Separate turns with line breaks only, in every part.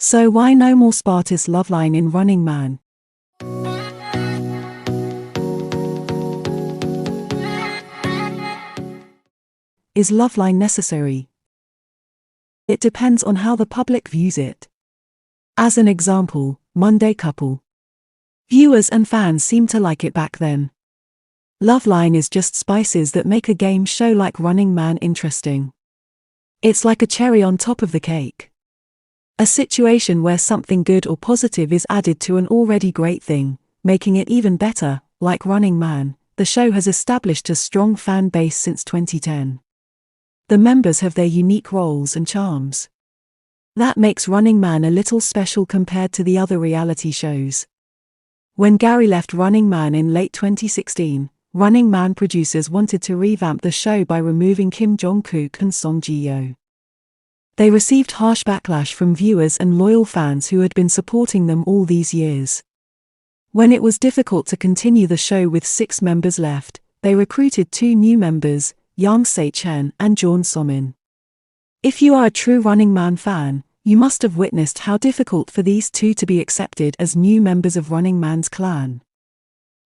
So why no more Spartace Loveline in Running Man? Is Loveline necessary? It depends on how the public views it. As an example, Monday Couple. Viewers and fans seem to like it back then. Loveline is just spices that make a game show like Running Man interesting. It's like a cherry on top of the cake. A situation where something good or positive is added to an already great thing, making it even better. Like Running Man, the show has established a strong fan base since 2010. The members have their unique roles and charms. That makes Running Man a little special compared to the other reality shows. When Gary left Running Man in late 2016, Running Man producers wanted to revamp the show by removing Kimjongkook and songjihyo. They received harsh backlash from viewers and loyal fans who had been supporting them all these years. When it was difficult to continue the show with 6 members left, they recruited 2 new members, Jong and Jong. If you are a true Running Man fan, you must have witnessed how difficult for these 2 to be accepted as new members of Running Man's clan.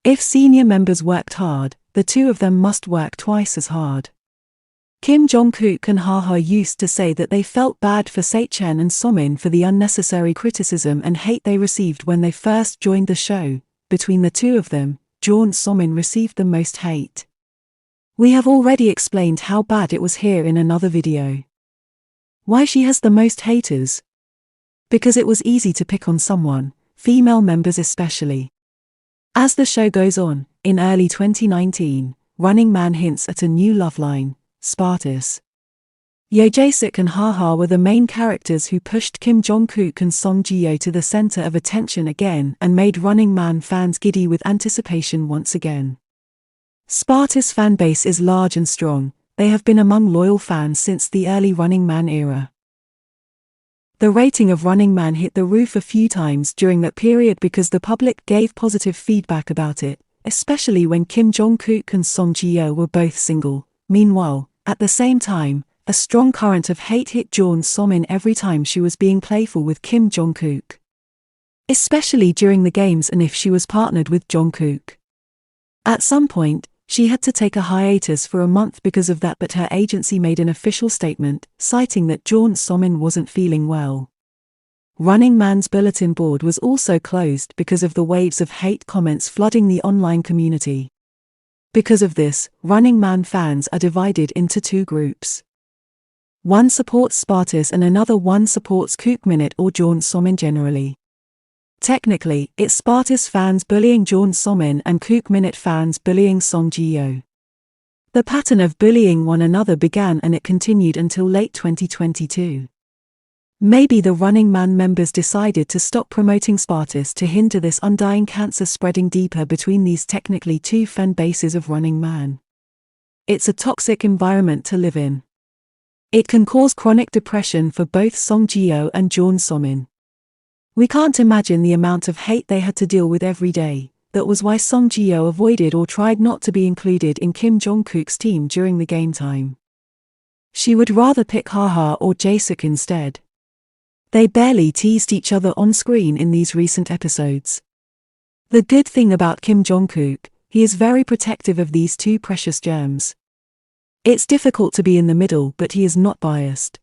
If senior members worked hard, the 2 of them must work twice as hard. Kimjongkook and JiHyo used to say that they felt bad for Saichen and Somin for the unnecessary criticism and hate they received when they first joined the show. Between the 2 of them, Jong received the most hate. We have already explained how bad it was here in another video. Why she has the most haters? Because it was easy to pick on someone, female members especially. As the show goes on, in early 2019, Running Man hints at a new Loveline, Spartace. JiHyo and JiHyo were the main characters who pushed Kimjongkook and songjihyo to the center of attention again and made Running Man fans giddy with anticipation once again. Spartace fanbase is large and strong. They have been among loyal fans since the early Running Man era. The rating of Running Man hit the roof a few times during that period because the public gave positive feedback about it, especially when Kimjongkook and songjihyo were both single. Meanwhile, at the same time, a strong current of hate hit Jong every time she was being playful with Kimjongkook. Especially during the games and if she was partnered with Jungkook. At some point, she had to take a hiatus for a month because of that, but her agency made an official statement, citing that Jong wasn't feeling well. Running Man's bulletin board was also closed because of the waves of hate comments flooding the online community. Because of this, Running Man fans are divided into 2 groups. One supports Spartace and another one supports Kook or Jong generally. Technically, it's Spartace fans bullying Jong and Kook fans bullying songjihyo. The pattern of bullying one another began and it continued until late 2022. Maybe the Running Man members decided to stop promoting Spartace to hinder this undying cancer spreading deeper between these technically 2 fan bases of Running Man. It's a toxic environment to live in. It can cause chronic depression for both songjihyo and Jong. We can't imagine the amount of hate they had to deal with every day. That was why songjihyo avoided or tried not to be included in Kimjongkook's team during the game time. She would rather pick JiHyo or JiSuk instead. They barely teased each other on screen in these recent episodes. The good thing about Kimjongkook, he is very protective of these 2 precious gems. It's difficult to be in the middle, but he is not biased.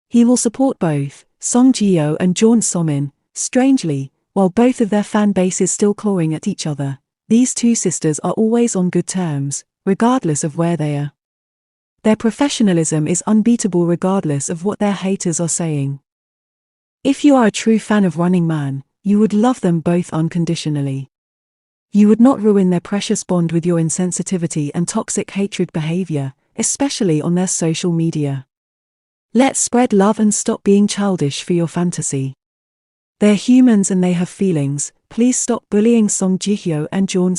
He will support both songjihyo and Jong. Strangely, while both of their fan bases still clawing at each other, these 2 sisters are always on good terms, regardless of where they are. Their professionalism is unbeatable regardless of what their haters are saying. If you are a true fan of Running Man, you would love them both unconditionally. You would not ruin their precious bond with your insensitivity and toxic hatred behavior, especially on their social media. Let's spread love and stop being childish for your fantasy. They're humans and they have feelings. Please stop bullying songjihyo and Jong.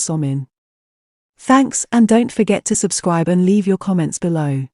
Thanks, and don't forget to subscribe and leave your comments below.